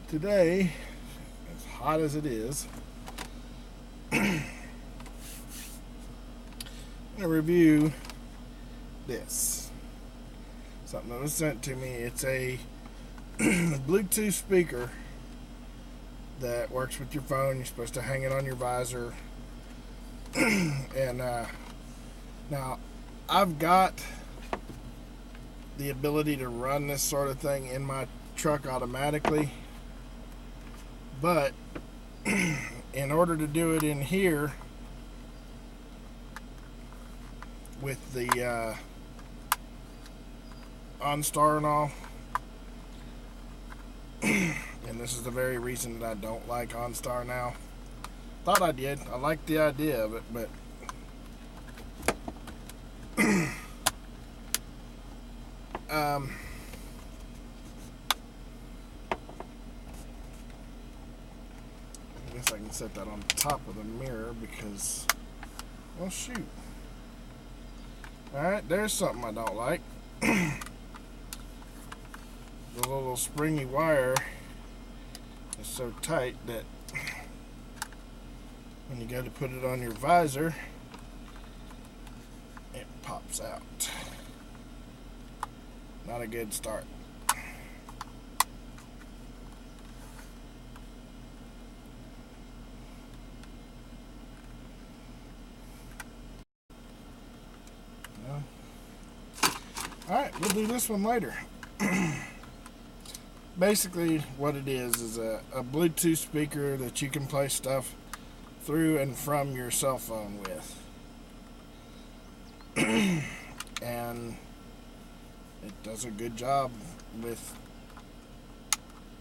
Today, as hot as it is, I'm going to review this. Something that was sent to me. It's a Bluetooth speaker that works with your phone. You're supposed to hang it on your visor. And now, I've got the ability to run this sort of thing in my truck automatically. But in order to do it in here with the OnStar and all, and this is the very reason that I don't like OnStar now. Thought I did. I liked the idea of it, but I guess I can set that on top of the mirror because, well, shoot. Alright, there's something I don't like. The little springy wire is so tight that when you go to put it on your visor, it pops out. Not a good start. Alright, we'll do this one later. Basically, what it is a Bluetooth speaker that you can play stuff through and from your cell phone with. And it does a good job with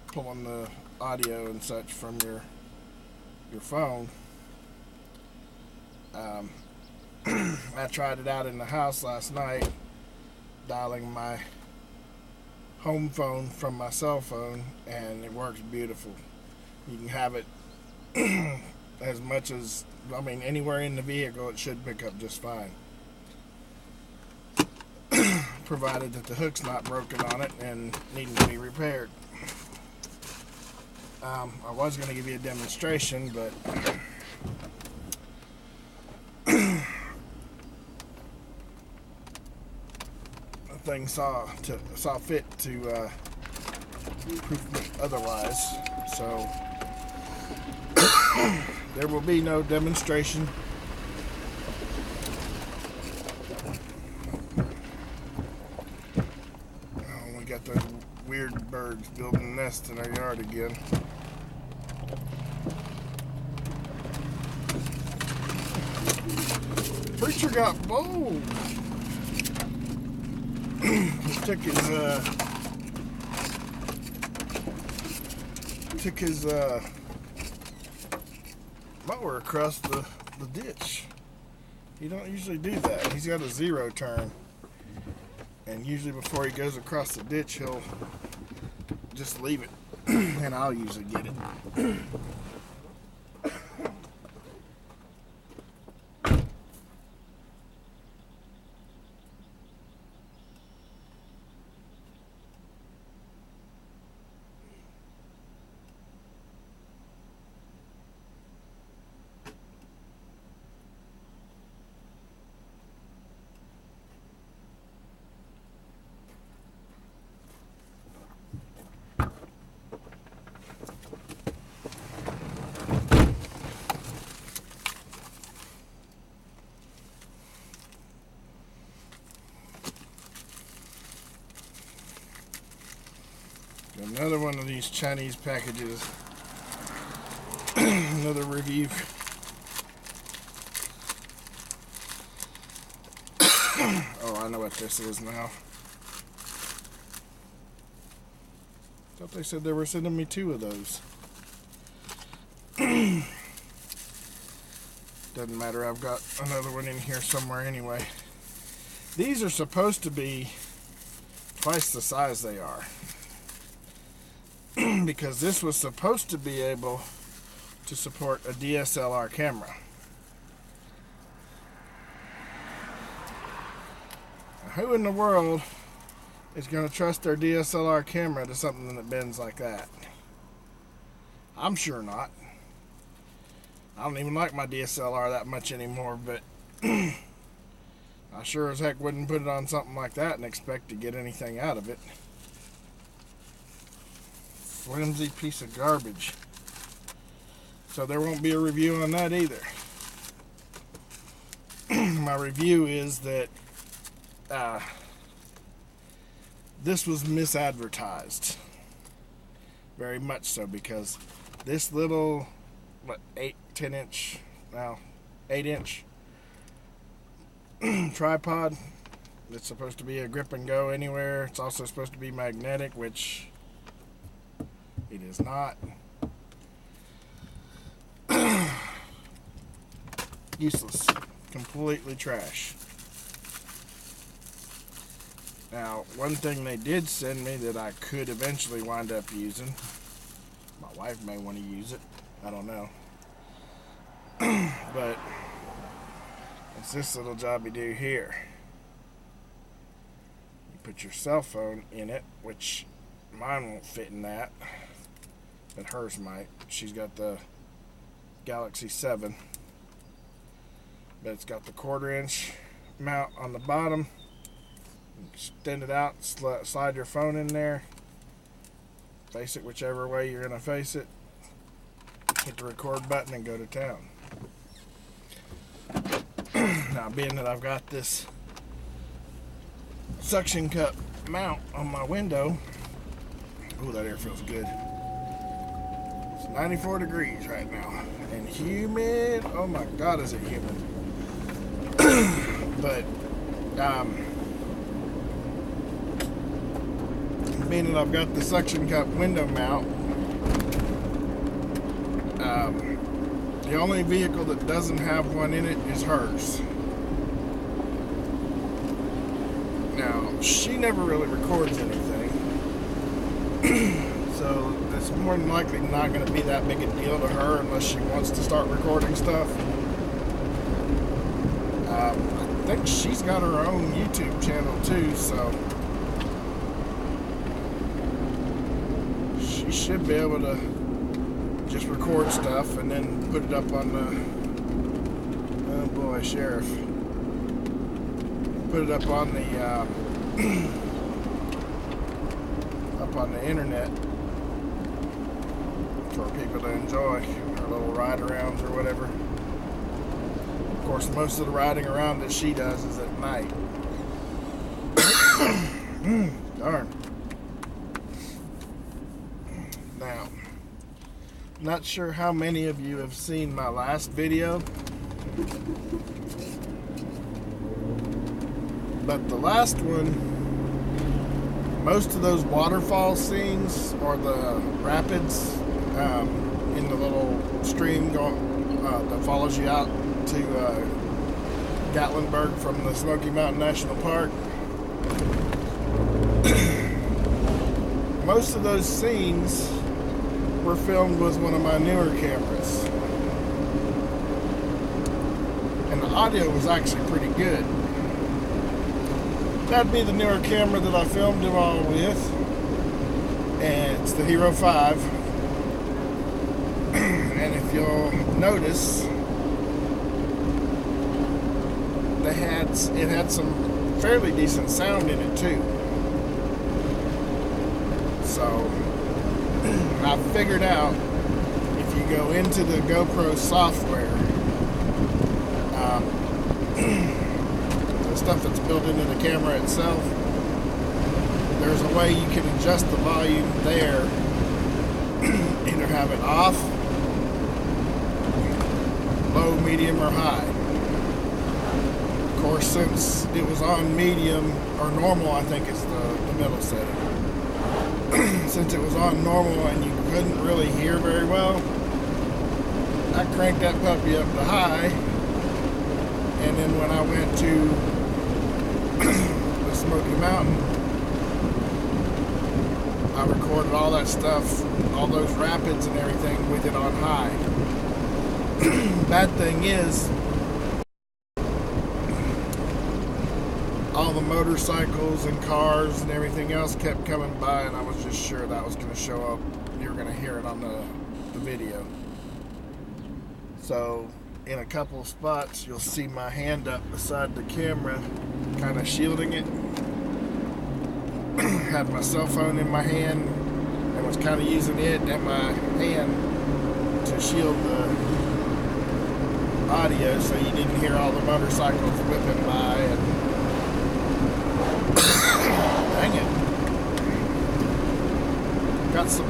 pulling the audio and such from your phone. I tried it out in the house last night, dialing my home phone from my cell phone, and it works beautiful. You can have it as much as, I mean, anywhere in the vehicle it should pick up just fine. Provided that the hook's not broken on it and needing to be repaired. I was going to give you a demonstration, but the thing saw fit to prove me otherwise. So there will be no demonstration. Got those weird birds building nests in our yard again. Preacher got bold. He took his mower across the ditch. He don't usually do that. He's got a zero turn. And usually before he goes across the ditch, he'll just leave it. And I'll usually get it. Another one of these Chinese packages. Another review. Oh, I know what this is now. Thought they said they were sending me 2 of those. Doesn't matter, I've got another one in here somewhere anyway. These are supposed to be twice the size they are. Because this was supposed to be able to support a DSLR camera. Who in the world is going to trust their DSLR camera to something that bends like that? I'm sure not. I don't even like my DSLR that much anymore, but I sure as heck wouldn't put it on something like that and expect to get anything out of it. Flimsy piece of garbage. So there won't be a review on that either. My review is that this was misadvertised. Very much so, because this little 8-inch tripod, it's supposed to be a grip and go anywhere. It's also supposed to be magnetic, which it is not. Useless. Completely trash. Now, one thing they did send me that I could eventually wind up using, my wife may want to use it, I don't know, but it's this little job you do here. You put your cell phone in it, which mine won't fit in that, but hers might. She's got the Galaxy 7, but it's got the 1/4-inch mount on the bottom. Extend it out, slide your phone in there, face it whichever way you're going to face it, hit the record button and go to town. Now, being that I've got this suction cup mount on my window, ooh, that air feels good. It's 94 degrees right now and humid. Oh my God, is it humid. But being that I've got the suction cup window mount, the only vehicle that doesn't have one in it is hers. Now, she never really records anything, so it's more than likely not going to be that big a deal to her unless she wants to start recording stuff. I think she's got her own YouTube channel too, so she should be able to just record stuff and then put it up on the, oh boy, Sheriff, put it up on the internet for people to enjoy, or little ride arounds or whatever. Of course, most of the riding around that she does is at night. Darn. Now, not sure how many of you have seen my last video, but the last one, most of those waterfall scenes or the rapids in the little stream that follows you out to Gatlinburg from the Smoky Mountain National Park, most of those scenes were filmed with one of my newer cameras, and the audio was actually pretty good. That'd be the newer camera that I filmed them all with, and it's the Hero 5. And if you'll notice, it had some fairly decent sound in it too. So I figured out, if you go into the GoPro software, the stuff that's built into the camera itself, there's a way you can adjust the volume there, either have it off, low, medium, or high. Of course, since it was on medium, or normal I think is the middle setting, since it was on normal and you couldn't really hear very well, I cranked that puppy up to high, and then when I went to the Smoky Mountain, I recorded all that stuff, all those rapids and everything with it on high. Bad thing is, all the motorcycles and cars and everything else kept coming by, and I was just sure that was going to show up. You were going to hear it on the the video. So in a couple of spots you'll see my hand up beside the camera, kind of shielding it. Had my cell phone in my hand and was kind of using it and my hand to shield the audio so you didn't hear all the motorcycles whipping by. And dang it, got some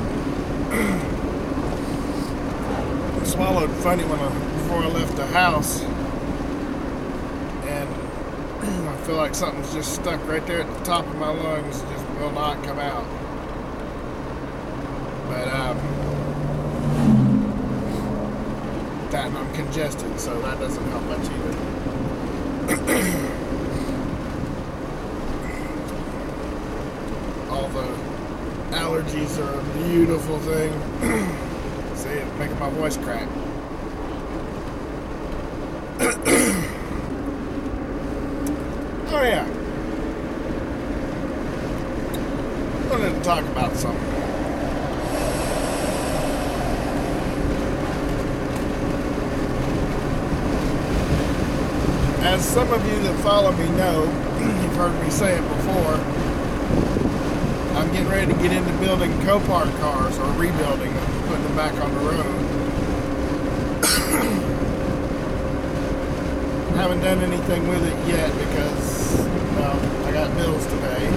swallowed funny before I left the house, and I feel like something's just stuck right there at the top of my lungs, just will not come out. But that, and I'm congested, so that doesn't help much either. All the allergies are a beautiful thing. See, it's making my voice crack. Oh yeah, I wanted to talk about something. As some of you that follow me know, you've heard me say it before, I'm getting ready to get into building Copart cars, or rebuilding them, putting them back on the road. Haven't done anything with it yet because, well, I got bills to pay.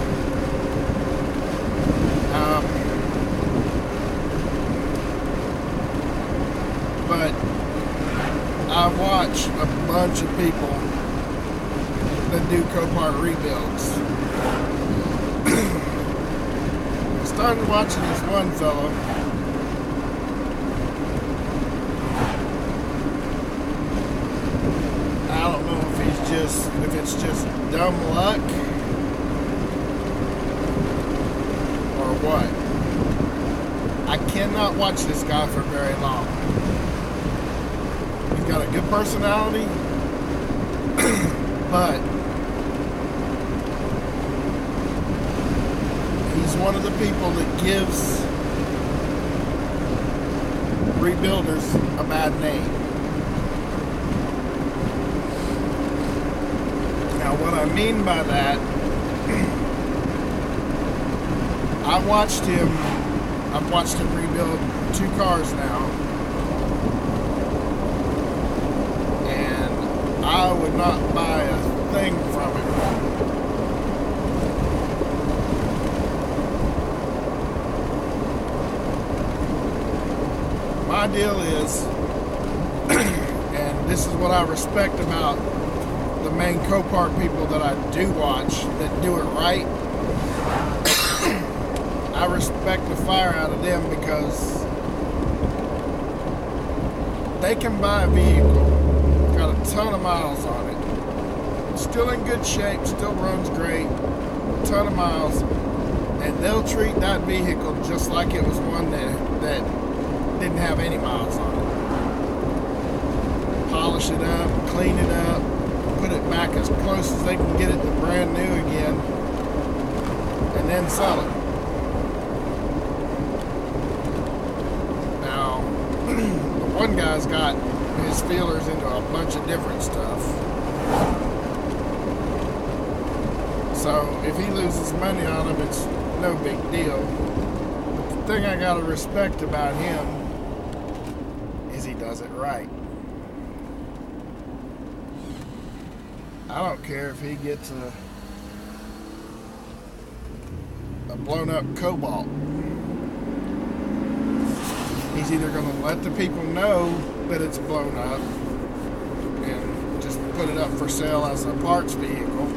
But I watch a bunch of people that do Copart rebuilds. I started watching this one fellow. I don't know if it's just dumb luck or what. I cannot watch this guy for very long. He's got a good personality, but he's one of the people that gives rebuilders a bad name. Now, what I mean by that, I've watched him rebuild 2 cars now, and I would not buy a thing from him. My deal is, and this is what I respect about the main Copart people that I do watch, that do it right. I respect the fire out of them because they can buy a vehicle, got a ton of miles on it, still in good shape, still runs great, a ton of miles, and they'll treat that vehicle just like it was one that didn't have any miles on it. Polish it up, clean it up, put it back as close as they can get it to brand new again, and then sell it. Now, the one guy's got his feelers into a bunch of different stuff. So if he loses money on them, it's no big deal. But the thing I gotta respect about him is he does it right. I don't care if he gets a blown up Cobalt. He's either going to let the people know that it's blown up and just put it up for sale as a parts vehicle,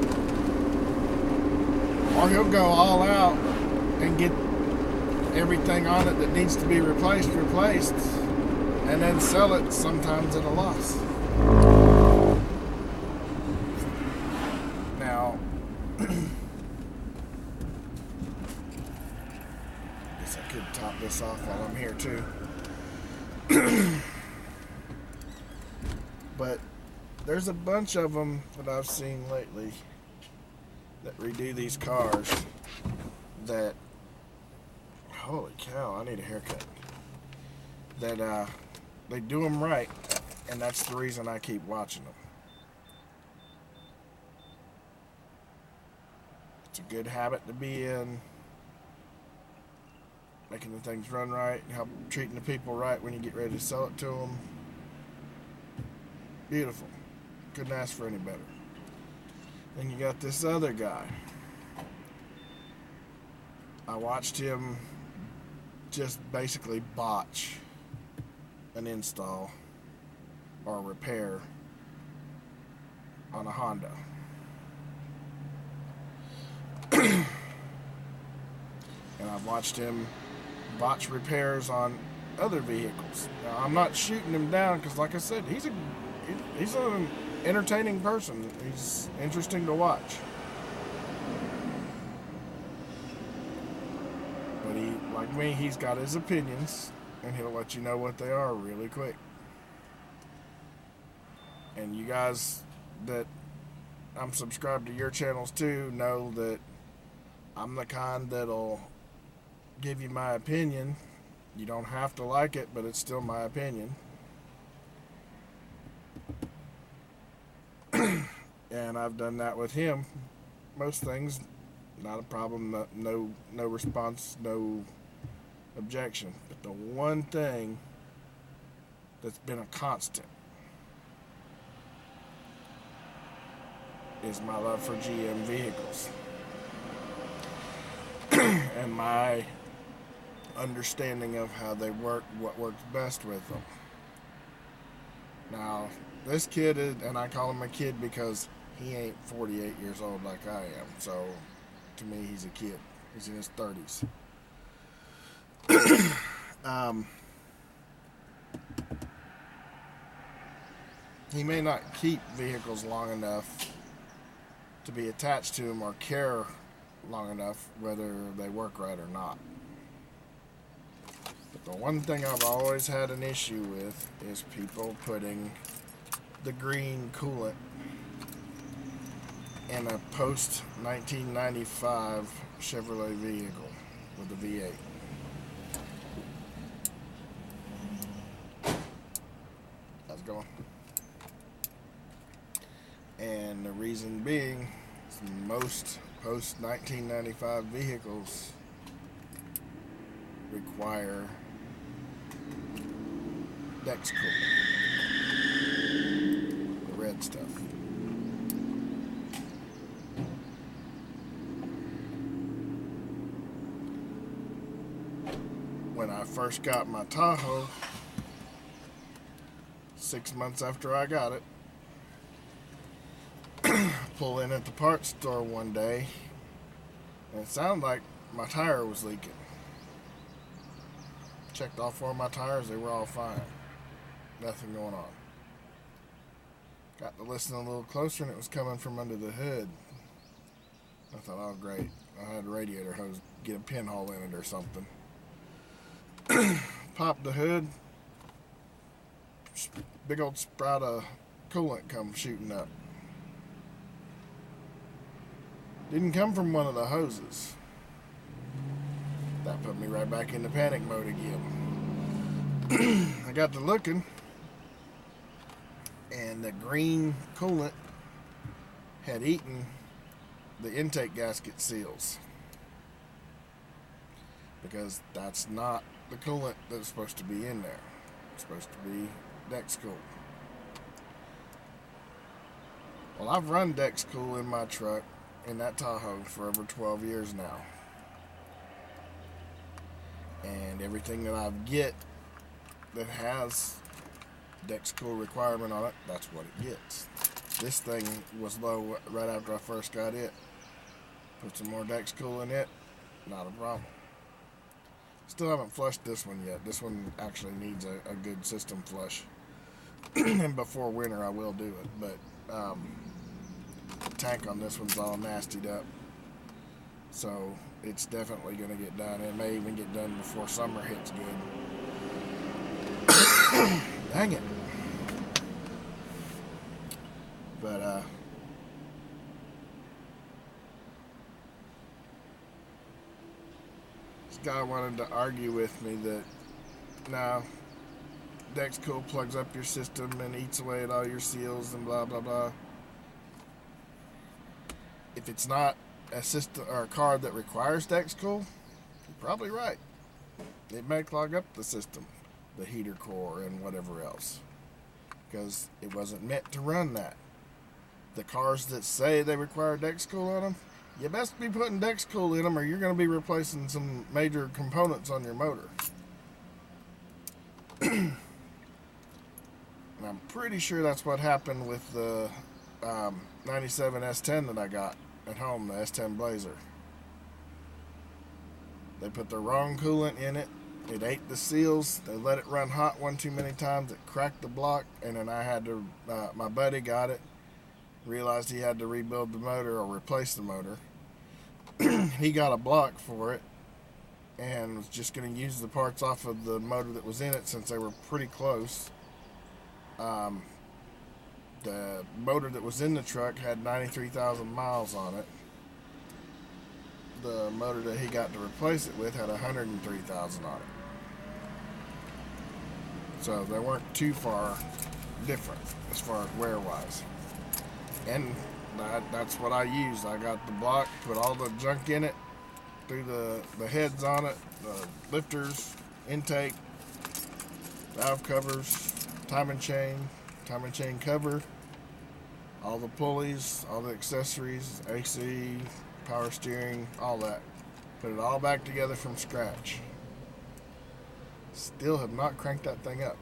or he'll go all out and get everything on it that needs to be replaced, and then sell it sometimes at a loss. Now, guess I could top this off while I'm here too. But there's a bunch of them that I've seen lately that redo these cars that, holy cow, I need a haircut. that they do them right, and that's the reason I keep watching them. It's a good habit to be in, making the things run right, help treating the people right when you get ready to sell it to them. Beautiful. Couldn't ask for any better. Then you got this other guy. I watched him just basically botch an install or repair on a Honda. And I've watched him botch repairs on other vehicles. Now, I'm not shooting him down because, like I said, he's an entertaining person. He's interesting to watch. But he, like me, he's got his opinions, and he'll let you know what they are really quick. And you guys that I'm subscribed to your channels too know that I'm the kind that'll give you my opinion. You don't have to like it, but it's still my opinion. And I've done that with him. Most things, not a problem, no response, no objection. But the one thing that's been a constant is my love for GM vehicles. And my understanding of how they work, what works best with them. Now, this kid is, and I call him a kid because he ain't 48 years old like I am. So, to me, he's a kid. He's in his 30s. He may not keep vehicles long enough to be attached to them or care long enough whether they work right or not. But the one thing I've always had an issue with is people putting the green coolant in a post-1995 Chevrolet vehicle with a V8. How's it going? And the reason being, most post-1995 vehicles require Dex coolant, the red stuff. When I first got my Tahoe, 6 months after I got it, pull in at the parts store one day, and it sounded like my tire was leaking. Checked all 4 of my tires, they were all fine. Nothing going on. Got to listen a little closer, and it was coming from under the hood. I thought, oh great, I had a radiator hose, get a pinhole in it or something. Popped the hood, big old sprout of coolant come shooting up. Didn't come from one of the hoses. That put me right back into panic mode again. I got to looking, and the green coolant had eaten the intake gasket seals, because that's not the coolant that's supposed to be in there. It's supposed to be Dex Cool. Well, I've run Dex Cool in my truck, in that Tahoe, for over 12 years now. And everything that I get that has Dex Cool requirement on it, that's what it gets. This thing was low right after I first got it. Put some more Dex Cool in it, not a problem. Still haven't flushed this one yet. This one actually needs a good system flush. And before winter I will do it, but the tank on this one's all nastied up. So it's definitely going to get done. It may even get done before summer hits good. Dang it. But this guy wanted to argue with me that no, Dexcool plugs up your system and eats away at all your seals and blah blah blah. If it's not a system or a car that requires Dexcool, you're probably right. It may clog up the system, the heater core and whatever else, because it wasn't meant to run that. The cars that say they require Dexcool on them, you best be putting Dexcool in them, or you're going to be replacing some major components on your motor. And I'm pretty sure that's what happened with the 97 S10 that I got at home, the S10 Blazer. They put the wrong coolant in it. It ate the seals. They let it run hot one too many times. It cracked the block, and then I had to. My buddy got it. Realized he had to rebuild the motor or replace the motor. He got a block for it, and was just going to use the parts off of the motor that was in it since they were pretty close. The motor that was in the truck had 93,000 miles on it. The motor that he got to replace it with had 103,000 on it. So they weren't too far different as far as wear-wise. And that's what I used. I got the block, put all the junk in it, threw the heads on it, the lifters, intake, valve covers, timing chain cover, all the pulleys, all the accessories, AC, power steering, all that. Put it all back together from scratch. Still have not cranked that thing up.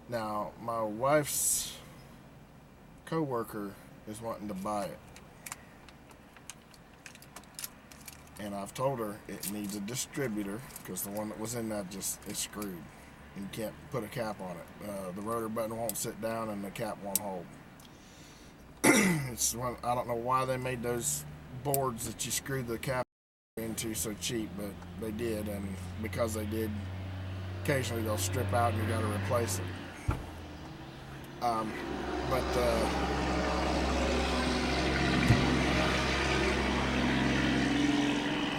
Now, my wife's co-worker is wanting to buy it. And I've told her it needs a distributor because the one that was in that just is screwed. You can't put a cap on it. The rotor button won't sit down and the cap won't hold. It's one, I don't know why they made those boards that you screw the cap into so cheap, but they did, and because they did, occasionally they'll strip out and you got to replace it.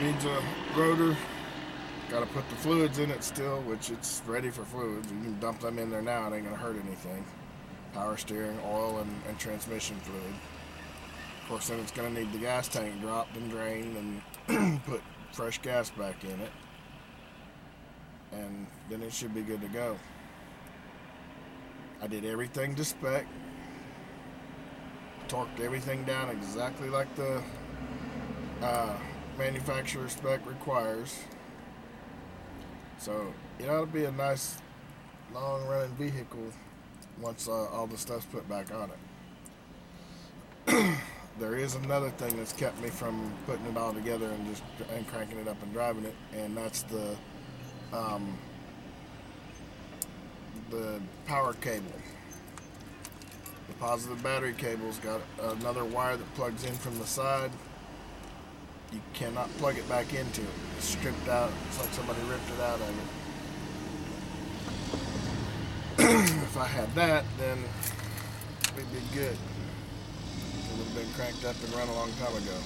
Needs a rotor. Got to put the fluids in it still, which it's ready for fluids. You can dump them in there now. It ain't gonna hurt anything. Power steering, oil, and transmission fluid. Of course, then it's gonna need the gas tank dropped and drained and put fresh gas back in it, and then it should be good to go. I did everything to spec, torqued everything down exactly like the manufacturer spec requires. So it ought to be a nice long running vehicle once all the stuff's put back on it. There is another thing that's kept me from putting it all together and cranking it up and driving it, and that's the power cable. The positive battery cable's got another wire that plugs in from the side. You cannot plug it back into it. It's stripped out. It's like somebody ripped it out of it. If I had that, then we'd be good. It would have been cranked up and run a long time ago.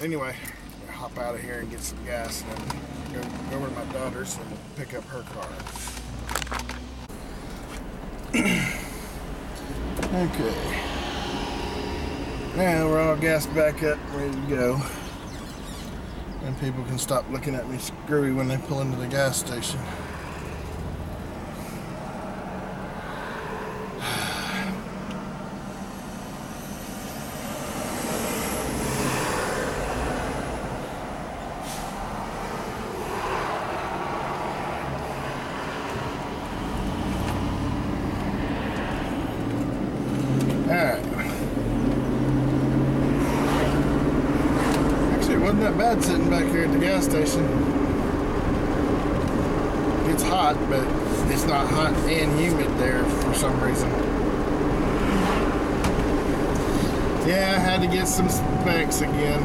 Anyway, I'll hop out of here and get some gas and then go over to my daughter's and pick up her car. Okay. Now we're all gassed back up, ready to go. And people can stop looking at me screwy when they pull into the gas station. Wasn't that bad sitting back here at the gas station. It's hot, but it's not hot and humid there for some reason. Yeah, I had to get some specs again.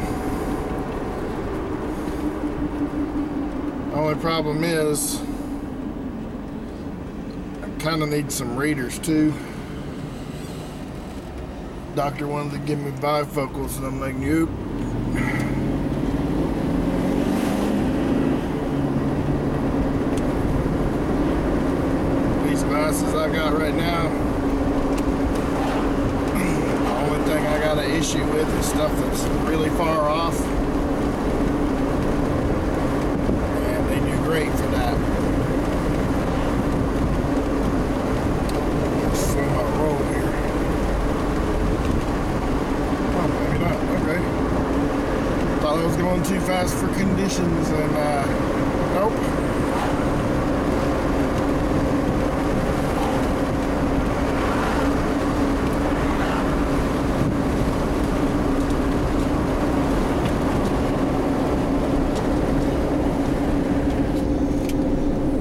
Only problem is I kind of need some readers too. Doctor wanted to give me bifocals and I'm like, nope. I've got right now. The only thing I got an issue with is stuff that's really far off. And they do great for that. Slow my roll here. Oh, maybe not. Okay. Thought I was going too fast for conditions, and nope.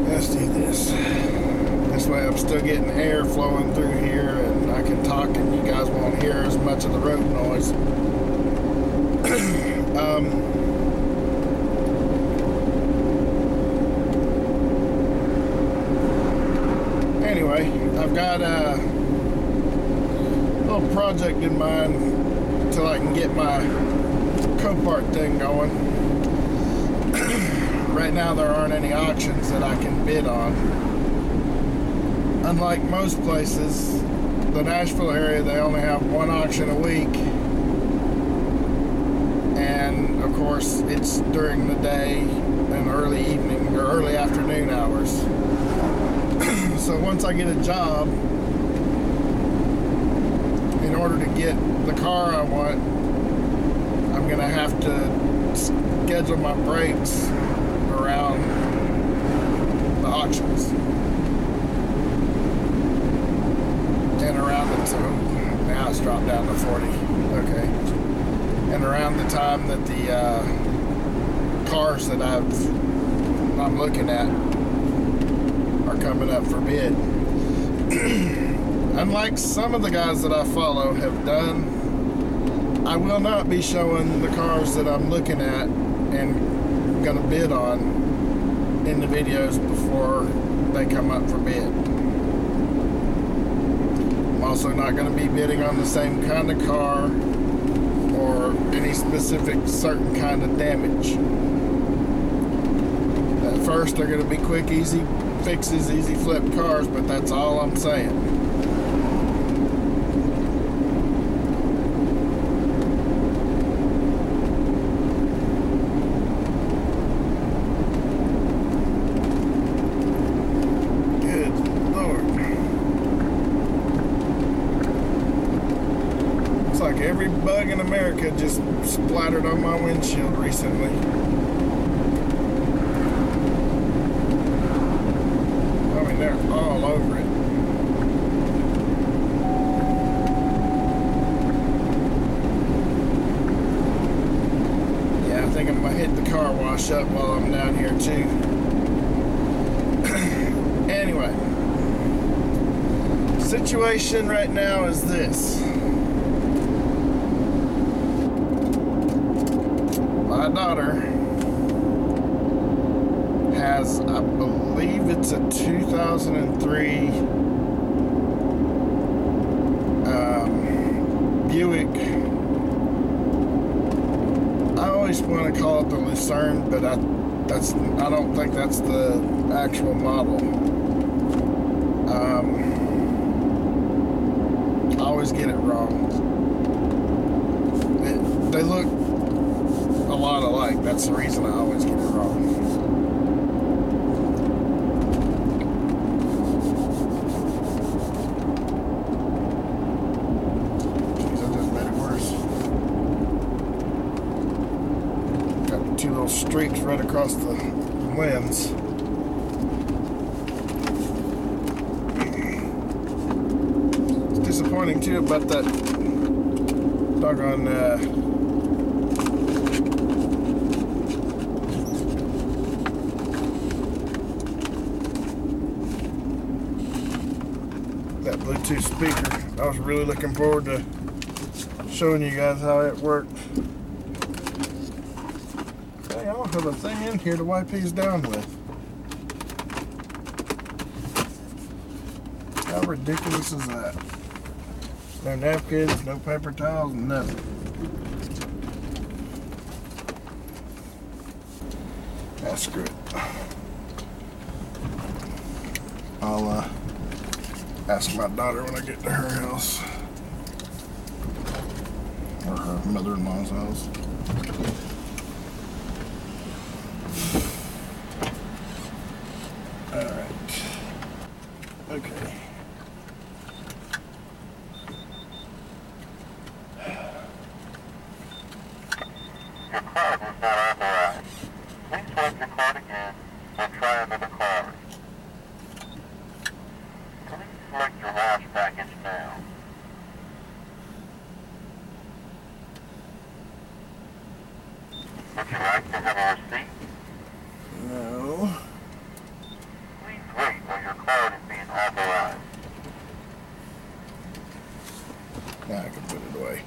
Let's do this. This way I'm still getting air flowing through here, and I can talk and you guys won't hear as much of the road noise. Anyway, I've got a little project in mind until I can get my Copart thing going. Right now there aren't any auctions that I can bid on. Unlike most places, the Nashville area, they only have one auction a week. And of course, it's during the day and early evening or early afternoon hours. So once I get a job, in order to get the car I want, I'm gonna have to schedule my breaks around the auctions. And around the time, now it's dropped down to 40. Okay. And around the time that the cars that I'm looking at are coming up for bid. Unlike some of the guys that I follow have done, I will not be showing the cars that I'm looking at and gonna bid on in the videos before they come up for bid. I'm also not gonna be bidding on the same kind of car or any specific certain kind of damage. At first they're gonna be quick, easy fixes, easy flip cars, but that's all I'm saying. Good Lord. Looks like every bug in America just splattered on my windshield recently. They're all over it. Yeah, I think I'm gonna hit the car wash up while I'm down here too. Anyway, situation right now is this. My daughter has, I believe it's a 2003 Buick. I always want to call it the Lucerne, but I don't think that's the actual model. I always get it wrong. They look a lot alike. That's the reason I always get it wrong. Two little streaks right across the lens. It's disappointing too about that doggone that Bluetooth speaker. I was really looking forward to showing you guys how it worked. I don't have a thing in here to wipe these down with. How ridiculous is that? No napkins, no paper towels, nothing. Ah, screw it. I'll Ask my daughter when I get to her house. Or her mother-in-law's house. Alright. Okay. Your card was not authorized. Please swipe your card again or try another card. Please select your last package now. Would you like to have a receipt? No. Please wait while your card is being authorized. Now I can put it away.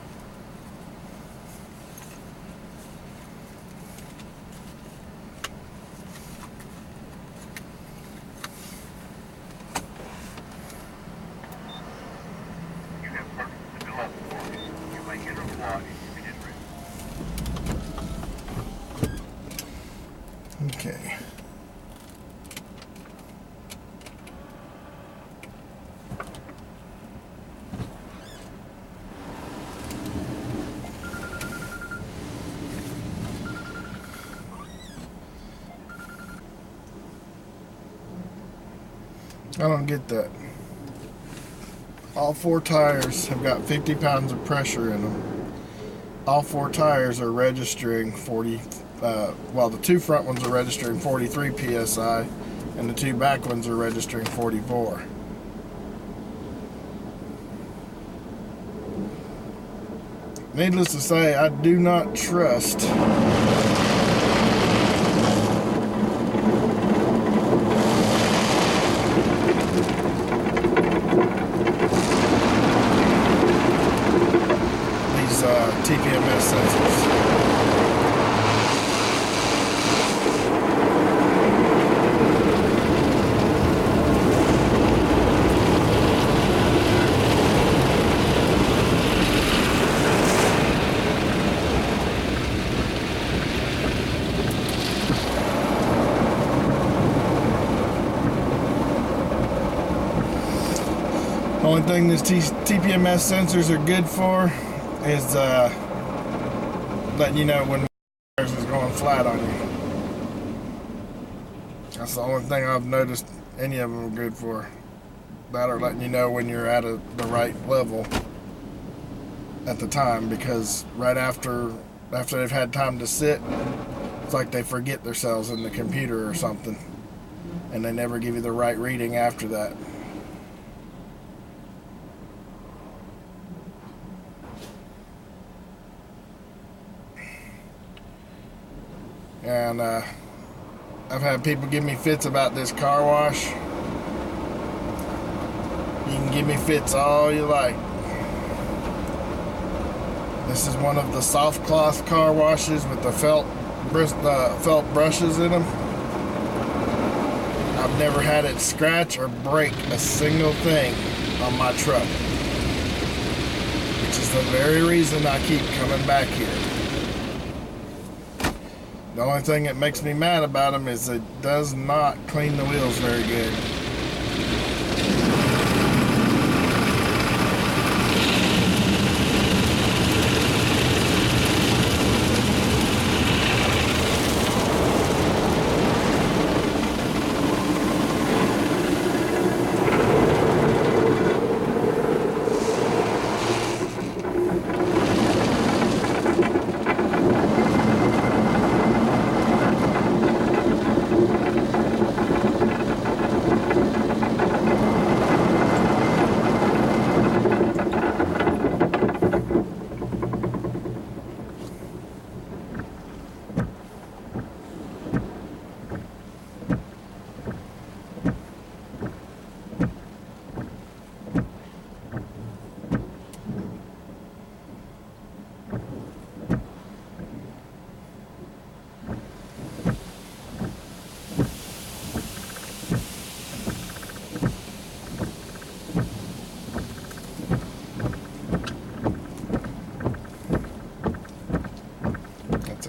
You have purchased the bill of warranty. You may enter the log if it is written. Okay. I don't get that. All 4 tires have got 50 pounds of pressure in them. All 4 tires are registering 40, well, the 2 front ones are registering 43 PSI, and the 2 back ones are registering 44. Needless to say, I do not trust TPMS sensors. Only thing these TPMS sensors are good for is letting you know when tires is going flat on you. That's the only thing I've noticed any of them are good for. That or letting you know when you're at the right level at the time, because right after they've had time to sit, it's like they forget themselves in the computer or something, and they never give you the right reading after that. And I've had people give me fits about this car wash. You can give me fits all you like. This is one of the soft cloth car washes with the felt brushes in them. I've never had it scratch or break a single thing on my truck, which is the very reason I keep coming back here. The only thing that makes me mad about them is it does not clean the wheels very good.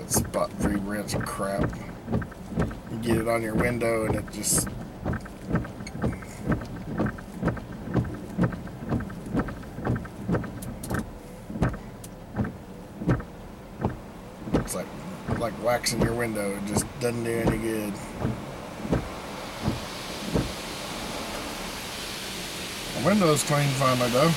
Spot-free rinse crap. You get it on your window and it just like waxing your window. It just doesn't do any good. The window's clean finally though.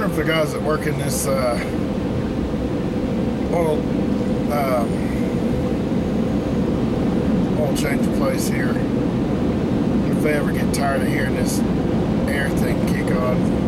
If the guys that work in this oil change place here, if they ever get tired of hearing this air thing kick on.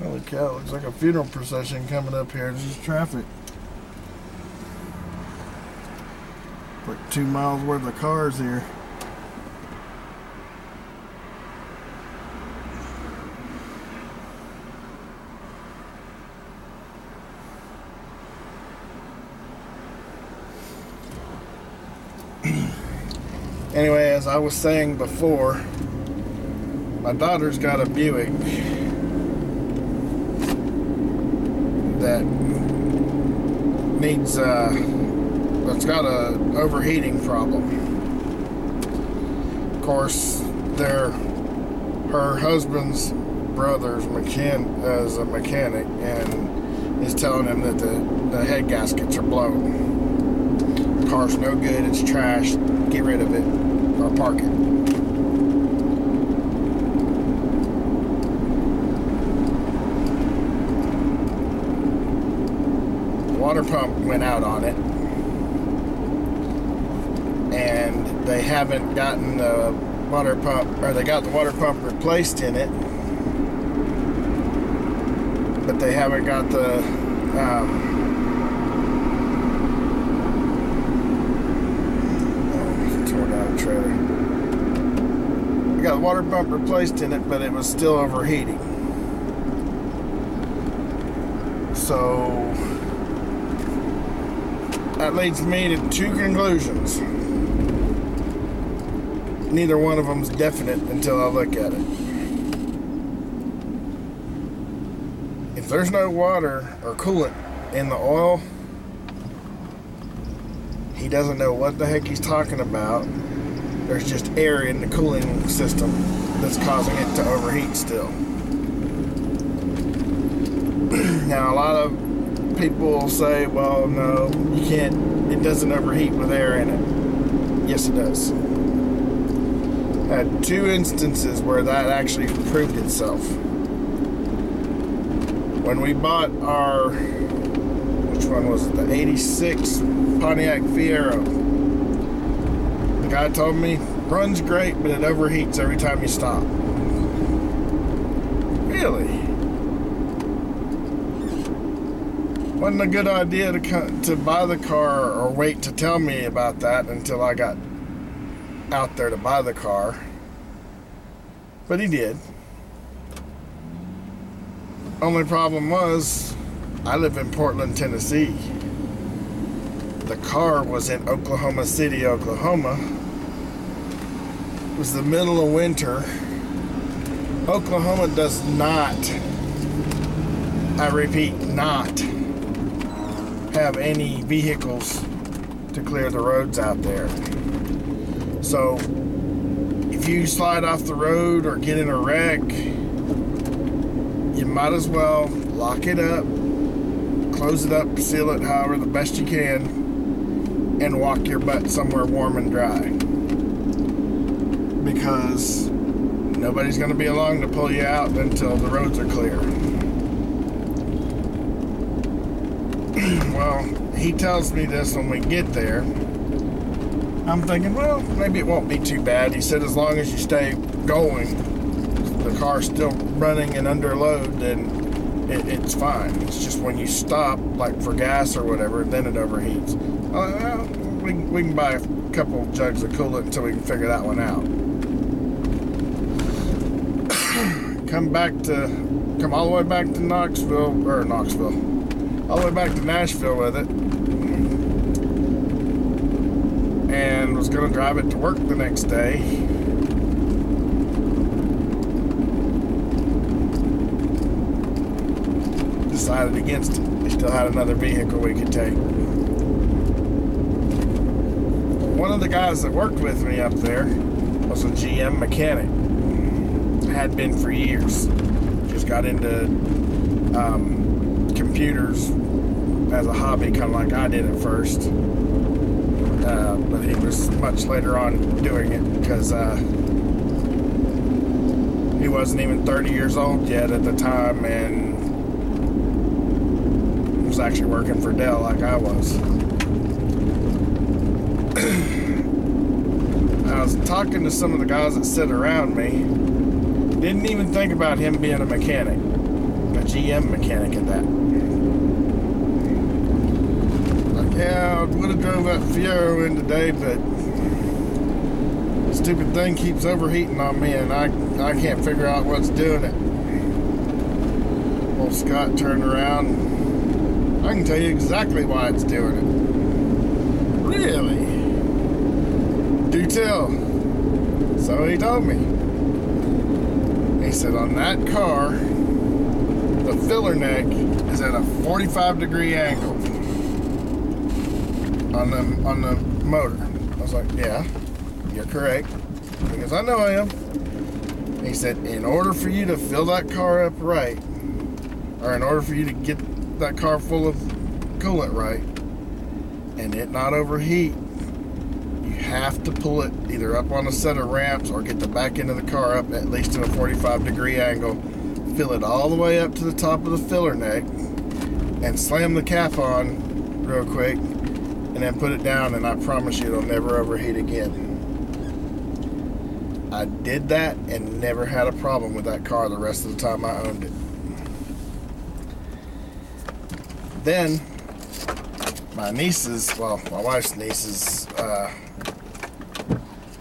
Holy cow, looks like a funeral procession coming up here. There's just traffic. Like 2 miles worth of cars here. Anyway, as I was saying before, my daughter's got a Buick that needs that's got a overheating problem. Of course, her husband's brother's is a mechanic and is telling him that the head gaskets are blown. The car's no good, it's trash, get rid of it or park it. Water pump went out on it, and they haven't gotten the water pump, or they got the water pump replaced in it, but they haven't got the tore down a trailer. They got the water pump replaced in it, but it was still overheating. So that leads me to two conclusions. Neither one of them's definite until I look at it. If there's no water or coolant in the oil, he doesn't know what the heck he's talking about. There's just air in the cooling system that's causing it to overheat still. Now, a lot of people will say, well, no, you can't, it doesn't overheat with air in it. Yes, it does. I had two instances where that actually proved itself. When we bought our, which one was it, the 86 Pontiac Fiero, the guy told me, runs great, but it overheats every time you stop. Really? Wasn't a good idea to buy the car or wait to tell me about that until I got out there to buy the car. But he did. Only problem was, I live in Portland, Tennessee. The car was in Oklahoma City, Oklahoma. It was the middle of winter. Oklahoma does not, I repeat, not have any vehicles to clear the roads out there. So if if you slide off the road or get in a wreck, you might as well lock it up, close it up, seal it however the best you can, and walk your butt somewhere warm and dry. Because nobody's going to be along to pull you out until the roads are clear. Well, he tells me this when we get there. I'm thinking, well, maybe it won't be too bad. He said as long as you stay going, the car's still running and under load, then it's fine. It's just when you stop, like for gas or whatever, then it overheats. Well, we can buy a couple jugs of coolant until we can figure that one out. Come all the way back to Knoxville, all the way back to Nashville with it, and was going to drive it to work the next day. Decided against it. We still had another vehicle we could take. One of the guys that worked with me up there was a GM mechanic. Had been for years. Just got into computers as a hobby, kind of like I did at first. But he was much later on doing it because he wasn't even 30 years old yet at the time, and was actually working for Dell like I was. I was talking to some of the guys that sit around me. Didn't even think about him being a mechanic, a GM mechanic at that. Like, yeah, I would have drove that Fiero in today, but the stupid thing keeps overheating on me, and I can't figure out what's doing it. Old Scott turned around. I can tell you exactly why it's doing it. Really? Do tell. So he told me. He said on that car, the filler neck is at a 45-degree angle on the motor. I was like, yeah, you're correct. Because I know I am. He said, in order for you to fill that car up right, or in order for you to get that car full of coolant right, and it not overheat, you have to pull it either up on a set of ramps or get the back end of the car up at least to a 45-degree angle, fill it all the way up to the top of the filler neck, and slam the cap on real quick, and then put it down, and I promise you it'll never overheat again. I did that and never had a problem with that car the rest of the time I owned it. Then my wife's niece's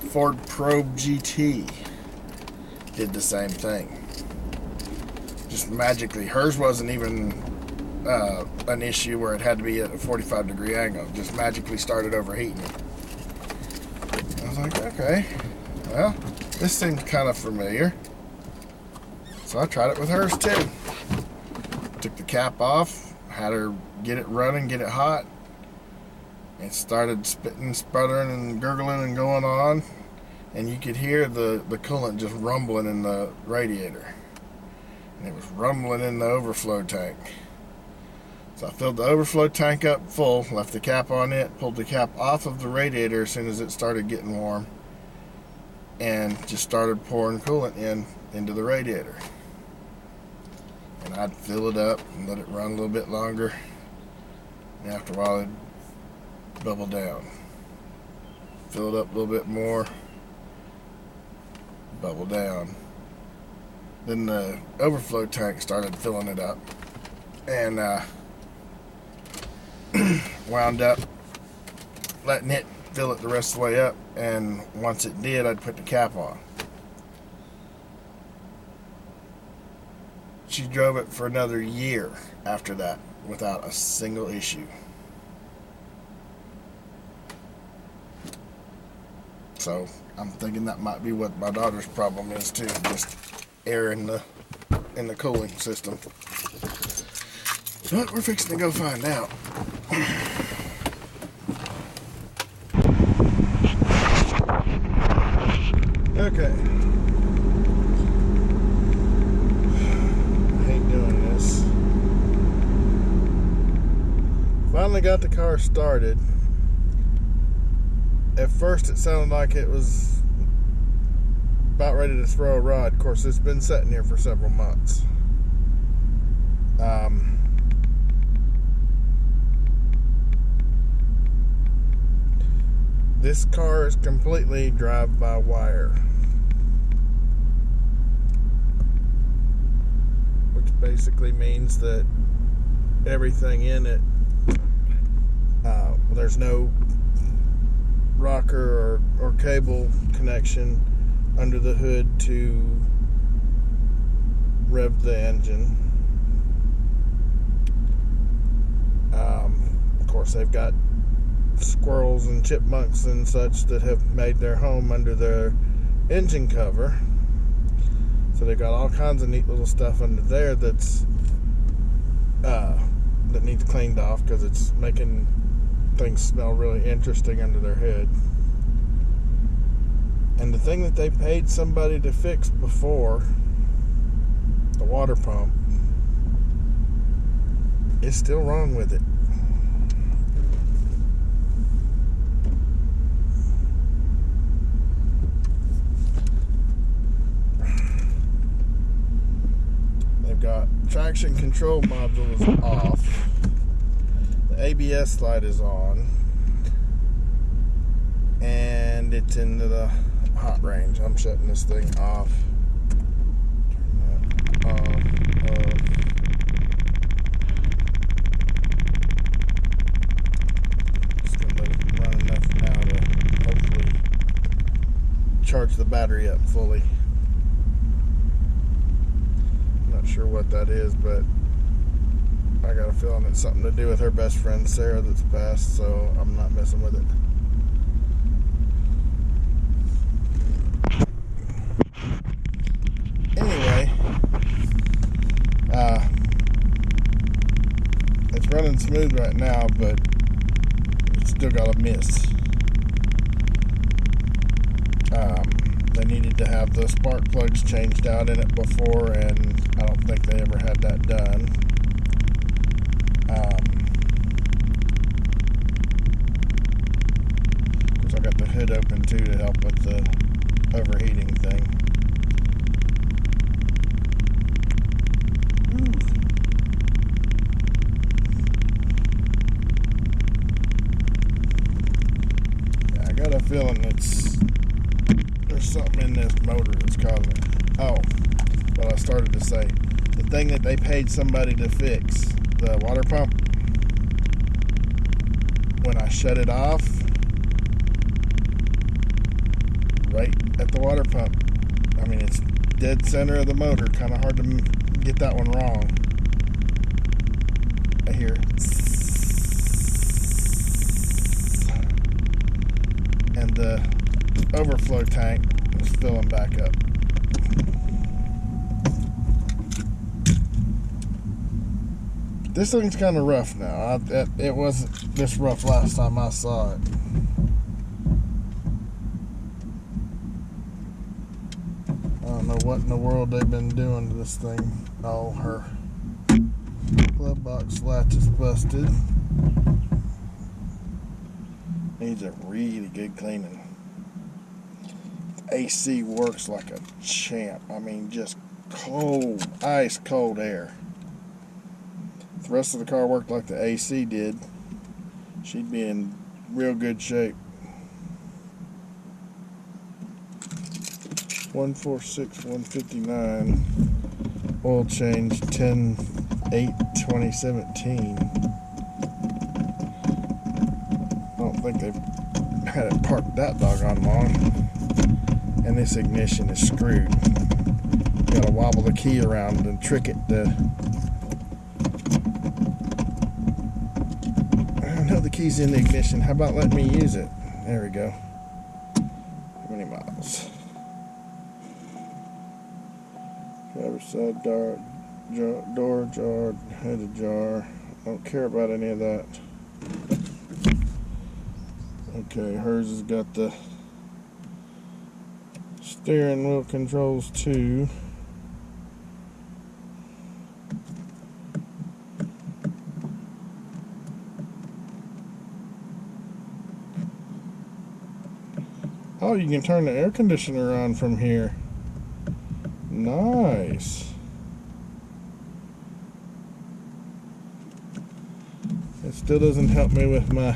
Ford Probe GT did the same thing. Just magically, hers wasn't even an issue where it had to be at a 45-degree angle. Just magically started overheating. I was like, okay, well, this seems kind of familiar. So I tried it with hers too. Took the cap off, had her get it running, get it hot. It started spitting, sputtering, and gurgling and going on. And you could hear the coolant just rumbling in the radiator. And it was rumbling in the overflow tank. So I filled the overflow tank up full, left the cap on it, pulled the cap off of the radiator as soon as it started getting warm, and just started pouring coolant into the radiator. And I'd fill it up and let it run a little bit longer. And after a while, it'd bubble down. Fill it up a little bit more. Bubble down. Then the overflow tank started filling it up. And wound up letting it fill it the rest of the way up. And once it did, I'd put the cap on. She drove it for another year after that without a single issue. So I'm thinking that might be what my daughter's problem is too, just air in the cooling system. But we're fixing to go find out. Okay. I hate doing this. Finally got the car started. At first it sounded like it was about ready to throw a rod. Of course, it's been sitting here for several months. This car is completely drive-by-wire, which basically means that everything in it, there's no rocker or cable connection under the hood to rev the engine. Of course, they've got squirrels and chipmunks and such that have made their home under their engine cover, so they've got all kinds of neat little stuff under there that's that needs cleaned off because it's making things smell really interesting under their hood. And the thing that they paid somebody to fix before, the water pump, is still wrong with it. They've got traction control module is off. The ABS light is on. And it's into the hot range. I'm shutting this thing off. Turn that off. Just gonna let it run enough now to hopefully charge the battery up fully. Not sure what that is, but I got a feeling it's something to do with her best friend Sarah that's passed, so I'm not messing with it. Anyway, it's running smooth right now, but it's still got a miss. They needed to have the spark plugs changed out in it before, and I don't think they ever had that done. Of course, I got the hood open too to help with the overheating thing. Yeah, I got a feeling there's something in this motor that's causing it. Oh, what I started to say. The thing that they paid somebody to fix, the water pump, when I shut it off, right at the water pump, I mean, it's dead center of the motor, kind of hard to get that one wrong. I hear and the overflow tank is filling back up. This thing's kind of rough now. It wasn't this rough last time I saw it. I don't know what in the world they've been doing to this thing. Oh, her glove box latch is busted. Needs a really good cleaning. AC works like a champ. I mean, just cold, ice cold air. If the rest of the car worked like the AC did, she'd be in real good shape. 146-159, oil change 10/8/2017. I don't think they've had it parked that doggone long. And this ignition is screwed. You gotta wobble the key around and trick it to. I know the key's in the ignition. How about letting me use it? There we go. How many miles? Driver's side door jar, hood ajar. Don't care about any of that. Okay, hers has got the Steering wheel controls too. Oh, you can turn the air conditioner on from here. Nice. It still doesn't help me with my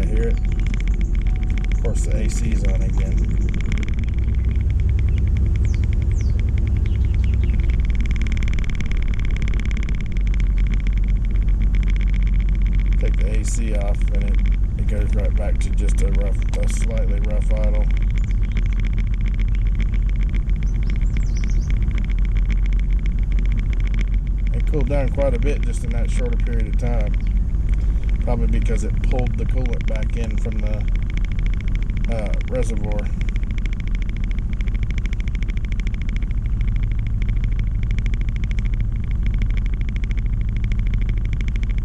hear it. Of course the AC's on again. Take the AC off and it goes right back to just a slightly rough idle. It cooled down quite a bit just in that shorter period of time. Probably because it pulled the coolant back in from the reservoir.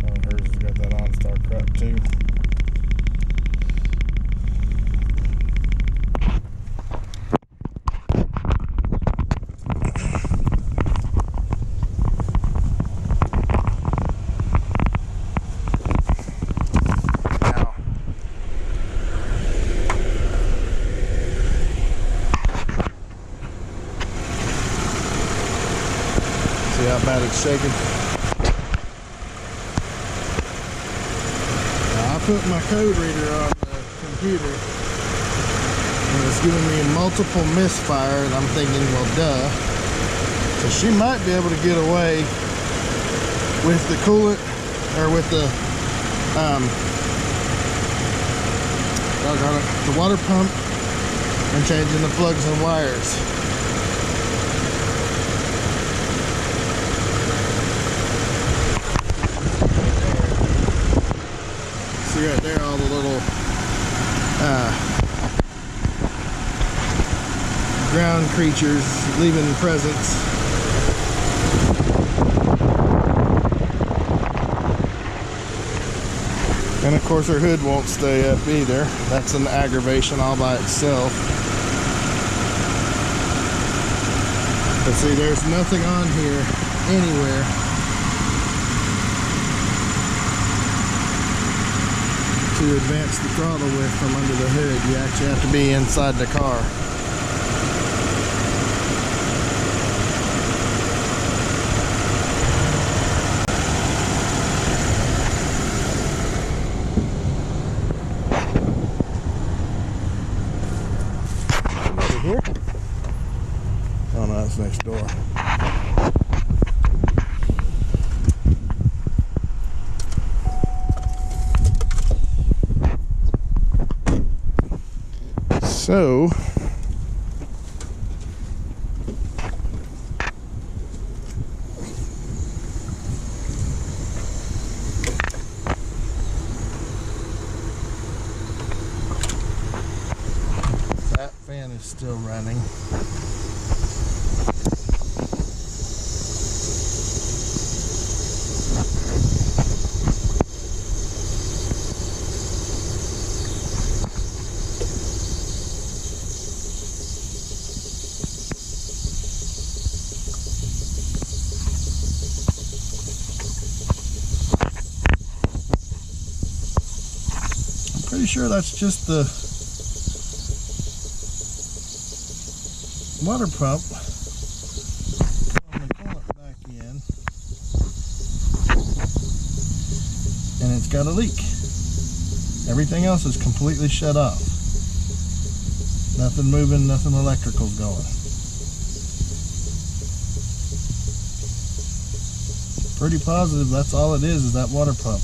Oh, hers has got that OnStar crap too. See how bad it's shaking? Now, I put my code reader on the computer and it's giving me multiple misfire, and I'm thinking, well, duh. So she might be able to get away with the coolant, or with the the water pump and changing the plugs and wires. See right there, all the little ground creatures leaving presents. And of course her hood won't stay up either. That's an aggravation all by itself. But see, there's nothing on here anywhere to advance the throttle with from under the hood. You actually have to be inside the car. Over here? Oh no, that's next door. So that fan is still running. Pretty sure that's just the water pump. Pulling the coolant back in, and it's got a leak. Everything else is completely shut off. Nothing moving, nothing electrical's going. Pretty positive that's all it is that water pump.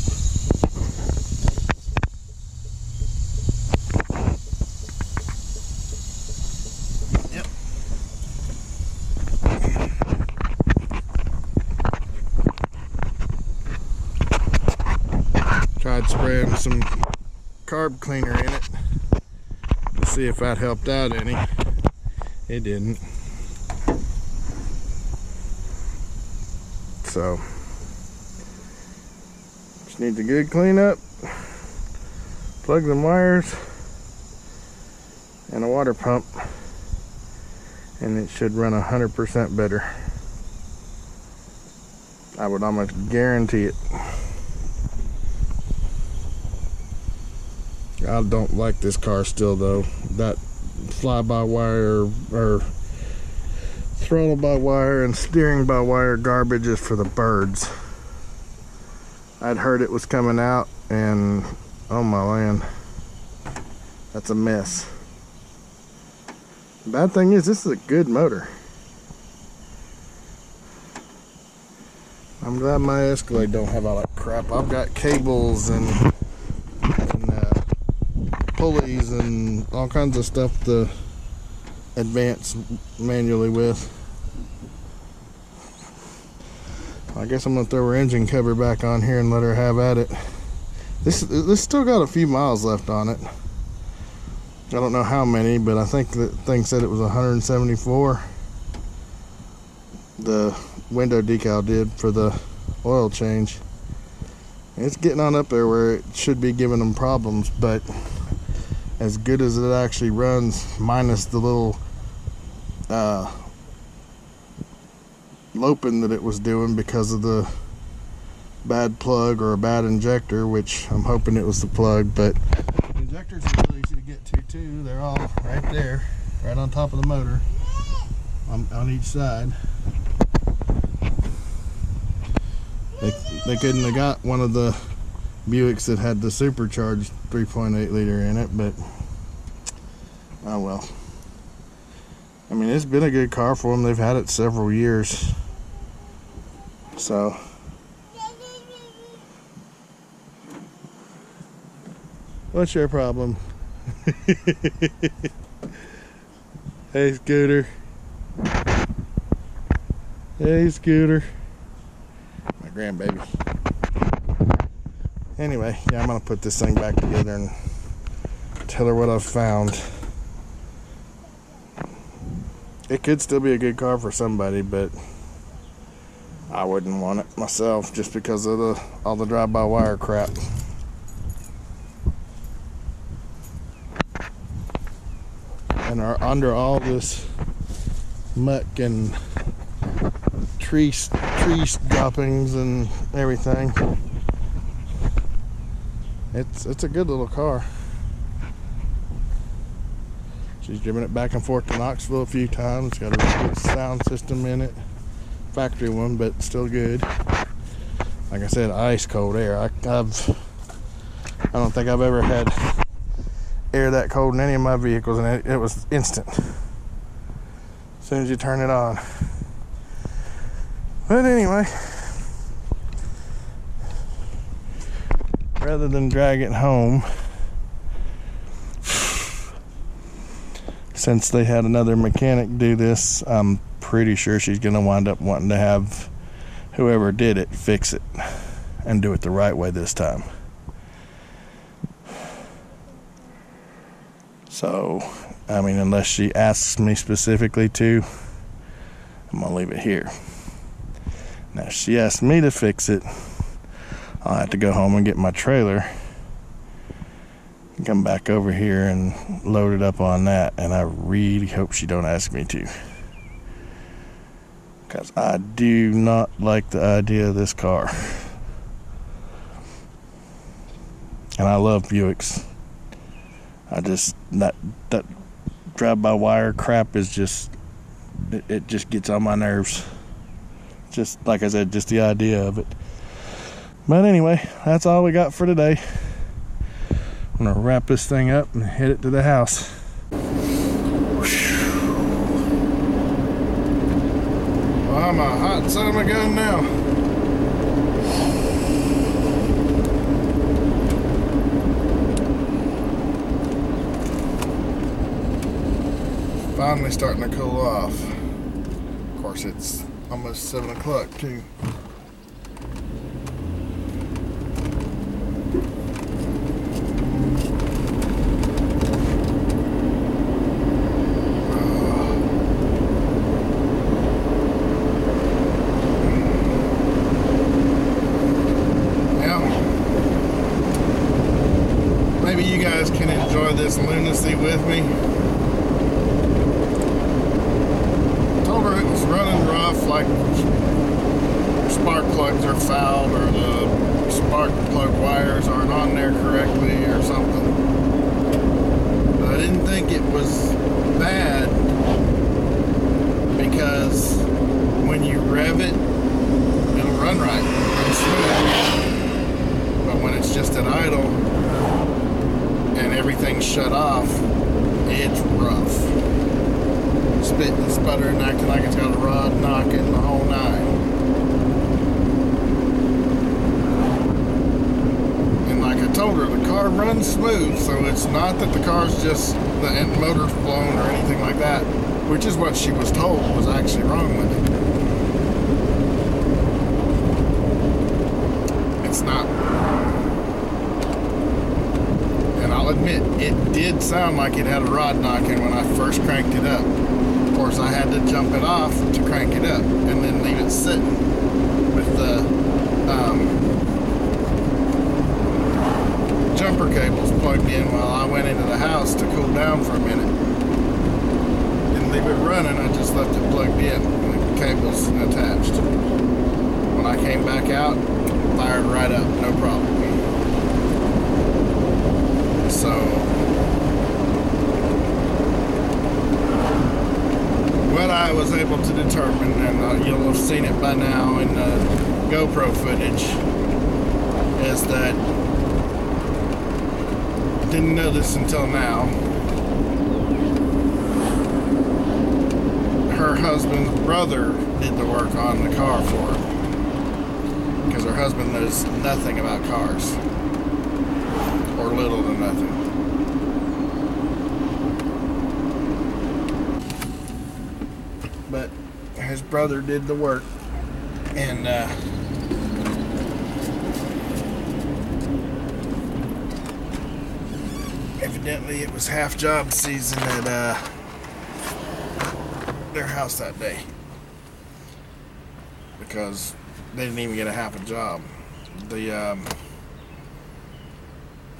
Tried spraying some carb cleaner in it to see if that helped out any. It didn't. So Just needs a good cleanup. Plug some wires and a water pump, and it should run 100% better. I would almost guarantee it. I don't like this car still though. That fly-by-wire or throttle-by-wire and steering-by-wire garbage is for the birds. I'd heard it was coming out, and oh my land, that's a mess. The bad thing is, this is a good motor. I'm glad my Escalade don't have all that crap. I've got cables and pulleys and all kinds of stuff to advance manually with. I guess I'm gonna throw her engine cover back on here and let her have at it. This still got a few miles left on it. I don't know how many, but I think the thing said it was 174. The window decal did for the oil change. It's getting on up there where it should be giving them problems, but as good as it actually runs, minus the little loping that it was doing because of the bad plug or a bad injector, which I'm hoping it was the plug, but the injectors are really easy to get to too. They're all right there, right on top of the motor on each side. They couldn't have got one of the Buicks that had the supercharged 3.8 liter in it, but oh well. I mean, it's been a good car for them. They've had it several years. So what's your problem? Hey, Scooter. Hey, Scooter. My grandbaby. Anyway, yeah, I'm gonna put this thing back together and tell her what I've found. It could still be a good car for somebody, but I wouldn't want it myself just because of all the drive-by-wire crap. And are under all this muck and tree droppings and everything. It's a good little car. She's driven it back and forth to Knoxville a few times. Got a really good sound system in it. Factory one, but still good. Like I said, ice cold air. I don't think I've ever had air that cold in any of my vehicles, and it was instant as soon as you turn it on. But anyway, rather than drag it home, since they had another mechanic do this, I'm pretty sure she's gonna wind up wanting to have whoever did it fix it and do it the right way this time. So, I mean, unless she asks me specifically to, I'm gonna leave it here. Now, if she asks me to fix it, I'll have to go home and get my trailer and come back over here and load it up on that, and I really hope she don't ask me to, because I do not like the idea of this car. And I love Buicks. I just, that drive-by-wire crap is just, it just gets on my nerves. Just, like I said, just the idea of it. But anyway, that's all we got for today. I'm gonna wrap this thing up and head it to the house. Well, I'm a hot son of a gun now. Finally starting to cool off. Of course, it's almost 7 o'clock too. Yeah, this lunacy with me. Told her it was running rough, like spark plugs are fouled or the spark plug wires aren't on there correctly or something. But I didn't think it was bad because when you rev it, it'll run right, run smooth. But when it's just at idle and everything's shut off, it's rough. Spitting and sputtering, acting like it's got a rod knocking the whole nine. And like I told her, the car runs smooth, so it's not that the car's just the motor's blown or anything like that, which is what she was told was actually wrong with it. It's not. And I'll admit, it did sound like it had a rod knocking when I first cranked it up. Of course, I had to jump it off to crank it up and then leave it sitting with the jumper cables plugged in while I went into the house to cool down for a minute. Didn't leave it running, I just left it plugged in with the cables attached. When I came back out, fired right up, no problem. So what I was able to determine, and you'll have seen it by now in the GoPro footage, is that I didn't know this until now. Her husband's brother did the work on the car for her because her husband knows nothing about cars, or little to nothing. But his brother did the work, and evidently it was half job season at their house that day, because they didn't even get a half a job.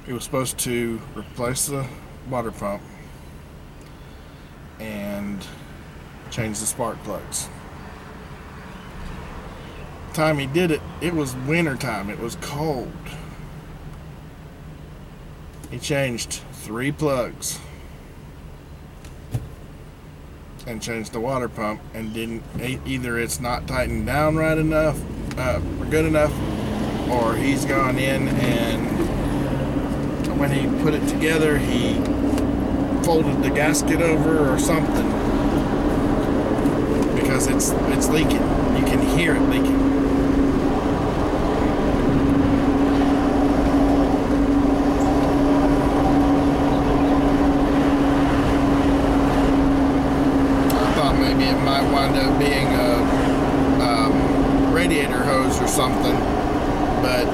He was supposed to replace the water pump and change the spark plugs. The time he did it, it was winter time. It was cold. He changed 3 plugs and changed the water pump, and didn't, either it's not tightened down right enough, or good enough, or he's gone in and when he put it together, he folded the gasket over or something, because it's leaking. You can hear it leaking. I thought maybe it might wind up being a radiator hose or something, but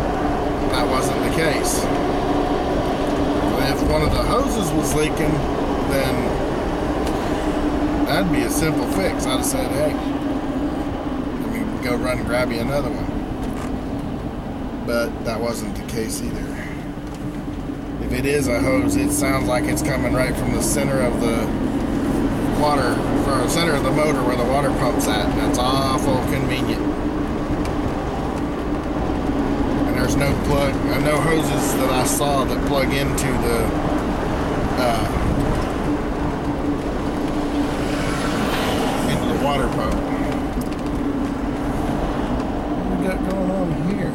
that wasn't the case. If one of the hoses was leaking, then that'd be a simple fix. I'd have said, hey, let me go run and grab you another one. But that wasn't the case either. If it is a hose, it sounds like it's coming right from the center of the water, or center of the motor where the water pump's at. And that's awful convenient. There's no plug, no hoses that I saw that plug into the water pump. What we got going on here?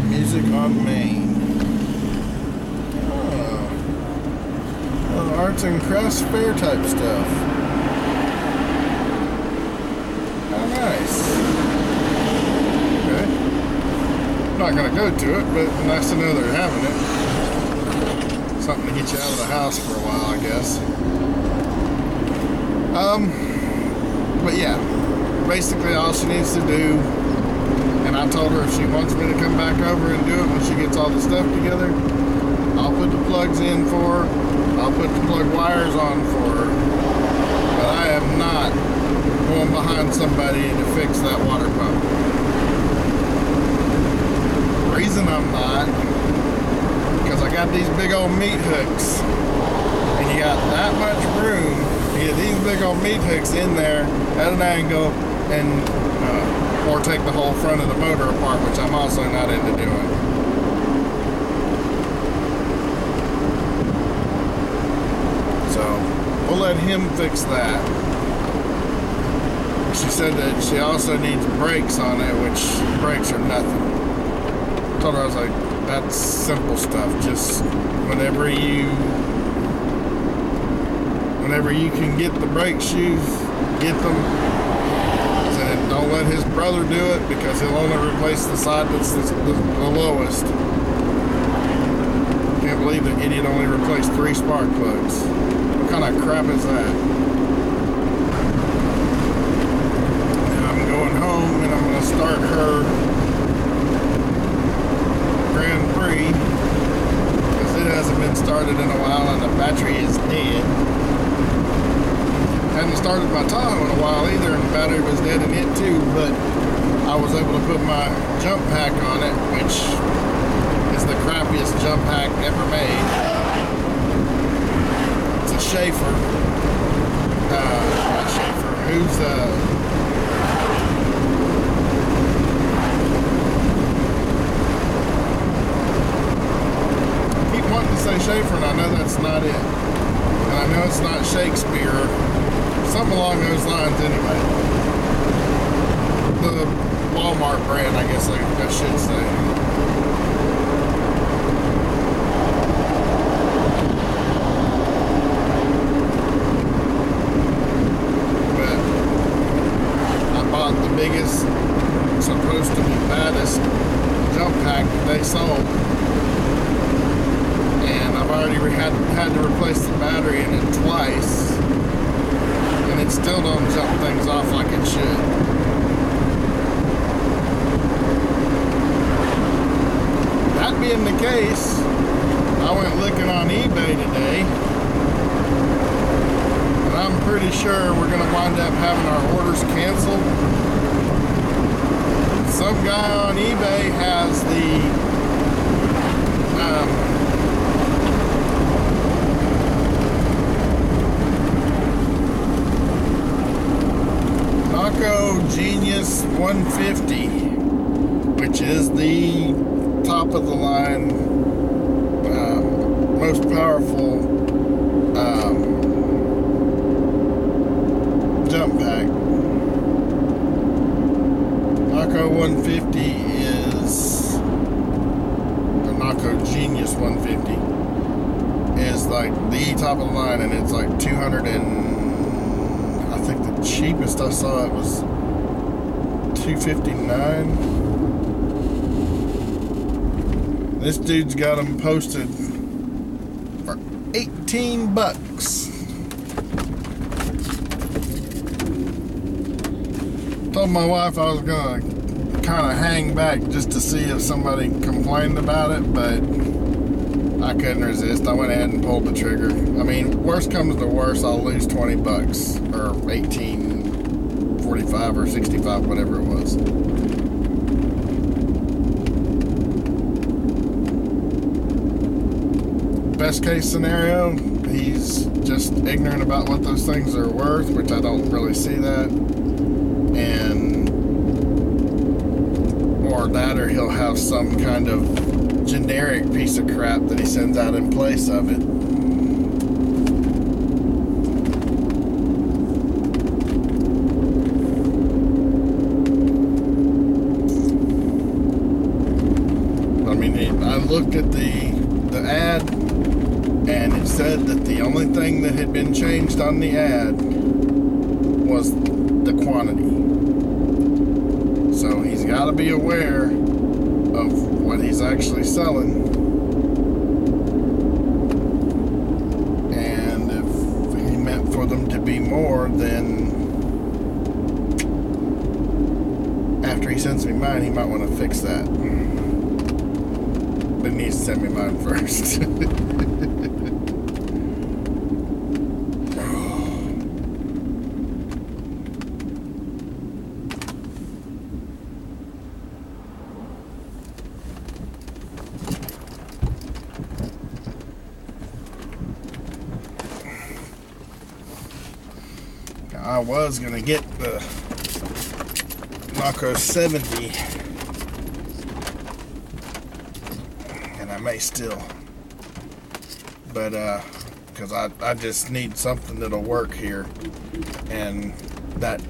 Music on main. Oh, arts and crafts fair type stuff. How nice. I'm not going to go to it, but nice to know they're having it. Something to get you out of the house for a while, I guess. But yeah, basically all she needs to do, and I told her if she wants me to come back over and do it when she gets all the stuff together, I'll put the plugs in for her, I'll put the plug wires on for her, but I am not going behind somebody to fix that water pump. The reason I'm not, because because I got these big old meat hooks, and you got that much room to get these big old meat hooks in there at an angle, and or take the whole front of the motor apart, which I'm also not into doing. So we'll let him fix that. She said that she also needs brakes on it, which brakes are nothing. I told her, I was like, that's simple stuff. Just whenever you can get the brake shoes, get them. Said don't let his brother do it because he'll only replace the side that's the lowest. Can't believe the idiot only replaced 3 spark plugs. What kind of crap is that? And I'm going home and I'm going to start her Grand Prix because it hasn't been started in a while and the battery is dead. Hadn't started my Tahoe in a while either, and the battery was dead in it too, but I was able to put my jump pack on it, which is the crappiest jump pack ever made. It's a Schaefer. Not Schaefer. Who's I keep wanting to say Schaefer, and I know that's not it. And I know it's not Shakespeare. Something along those lines, anyway. The Walmart brand, I guess I should say. But I bought the biggest, supposed to be baddest jump pack that they sold. And I've already had to replace the battery in it twice. And it still don't jump things off like it should. That being the case, I went looking on eBay today, and I'm pretty sure we're going to wind up having our orders canceled. Some guy on eBay has the Genius 150, which is the top of the line, most powerful jump pack. Naco 150 is, or Naco Genius 150 is like the top of the line, and it's like 200 and I think the cheapest I saw it was $259. This dude's got them posted for $18. Told my wife I was gonna kind of hang back just to see if somebody complained about it, but I couldn't resist. I went ahead and pulled the trigger. I mean, worst comes to worst, I'll lose $20 or $18.45 or $65, whatever it was. Best case scenario, he's just ignorant about what those things are worth, which I don't really see that. Or that, or he'll have some kind of generic piece of crap that he sends out in place of it. I mean, I looked at the ad, and it said that the only thing that had been changed on the ad was the quantity. So he's got to be aware of what he's actually selling. And if he meant for them to be more, then after he sends me mine, he might want to fix that. But he needs to send me mine first. I was gonna get the LaCrosse 70, and I may still, but because I just need something that'll work here, and that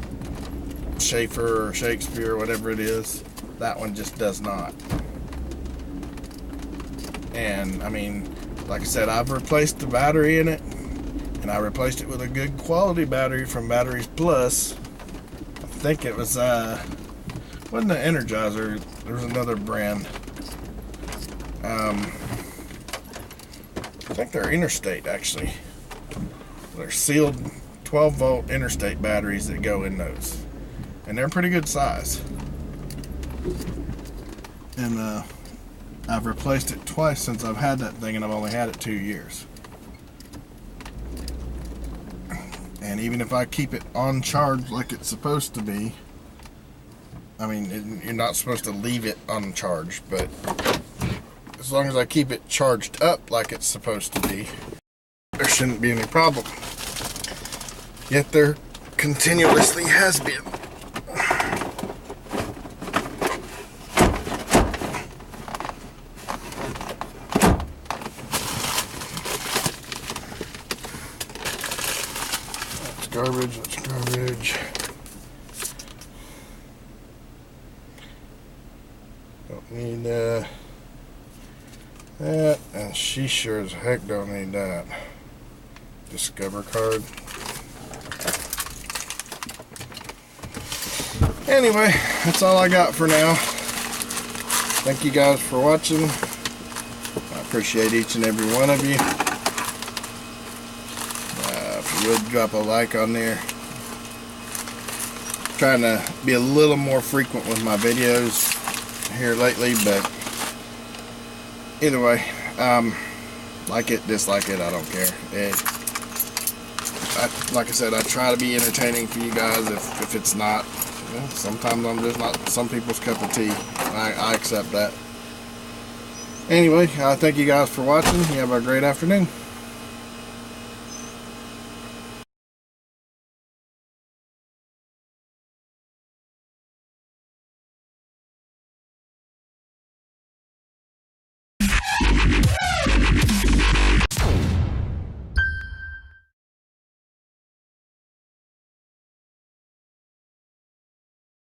Schaefer or Shakespeare, whatever it is, that one just does not. And I mean, like I said, I've replaced the battery in it, and I replaced it with a good quality battery from Batteries Plus. I think it was wasn't the Energizer, there was another brand. I think they're Interstate, actually. They're sealed 12 volt Interstate batteries that go in those, and they're pretty good size. And I've replaced it twice since I've had that thing, and I've only had it 2 years. And even if I keep it on charge like it's supposed to be, I mean, you're not supposed to leave it on charge, but as long as I keep it charged up like it's supposed to be, there shouldn't be any problem. Yet there continuously has been. That's garbage, that's garbage. Don't need that, and she sure as heck don't need that. Discover card. Anyway, that's all I got for now. Thank you guys for watching. I appreciate each and every one of you. If you would drop a like on there. Trying to be a little more frequent with my videos here lately, but either way, like it, dislike it, I don't care. Like I said, I try to be entertaining for you guys. If it's not, well, sometimes I'm just not some people's cup of tea. I accept that. Anyway, thank you guys for watching. You have a great afternoon.